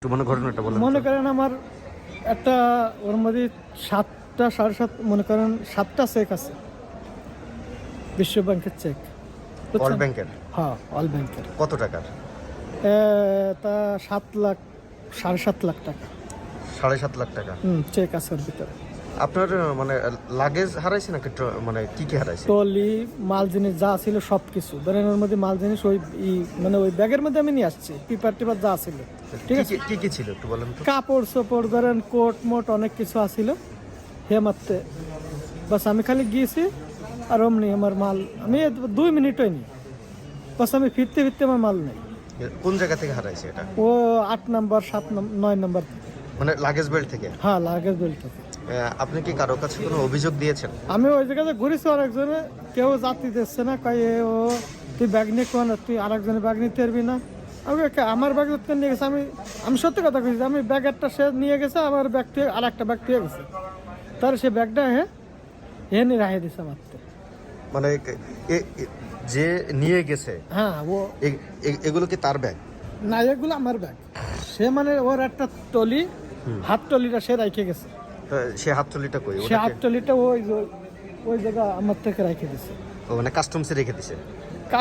একটু মানে ঘটনাটা বলেন। মনে করেন আমার একটা ওর মধ্যে 7টা 7.5 মনে করেন 7টা চেক আছে, বিশ্ব ব্যাংকের চেক। অল ব্যাংকের? হ্যাঁ, অল ব্যাংকের। কত টাকার? তা 7 লাখ 7.5 লাখ টাকা 7.5 লাখ টাকা চেক আছে ওর ভিতরে। আপনার মানে লাগেজ হারাইছে নাকি মানে কি কি হারাইছে? ট্রলি, মাল জিনিস যা ছিল সব কিছু, ধরেন ওর মধ্যে মাল জিনিস ওই মানে ওই ব্যাগের মধ্যে আমি নিয়ে আসছি, পেপার টিপার যা ছিল। ঠিক আছে, কি কি ছিল একটু বলেন তো। কাপড় চোপড় ধরেন কোট মোট অনেক কিছু আসিল হে মারতে। বাস আমি খালি গিয়েছি আর অমনি আমার মাল, আমি 2 মিনিট হয়নি, বাস আমি ফিরতে ফিরতে আমার মাল নেই। কোন জায়গা থেকে হারাইছে এটা? ও 8 নাম্বার 7 9 নাম্বার থেকে। মানে লাগেজ বেল্ট থেকে? হ্যাঁ, লাগেজ বেল্ট থেকে। আপনি কি কারো কাছে কোনো অভিযোগ দিয়েছেন? আমি ওই জায়গাতে ঘুরেছি, আরেকজনে কেউ যাত্রী দিচ্ছে না, কয় ও তুই ব্যাগ নিয়ে কোন, তুই আরেকজনের ব্যাগ নিতে পারবি না। আমি আমার ব্যাগ নিয়ে গেছে, আমি সত্যি কথা বলছি, আমি ব্যাগেরটা সে নিয়ে গেছে, আমার ব্যাগ থেকে আর একটা ব্যাগ পেয়ে গেছে, তার সে ব্যাগটা নিয়ে রাখিয়ে দিছে মারতে। মানে যে নিয়ে গেছে, হ্যাঁ, ও এগুলো কি তার ব্যাগ? না, এগুলো আমার ব্যাগ। সে মানে ওর একটা টলি, হাত টলিটা সে রেখে গেছে। সে হাতছড়িটা কই? সে হাত টলিটা ওই জায়গা আমার থেকে রেখে দিছে। মানে কাস্টমসে রেখে দিছে?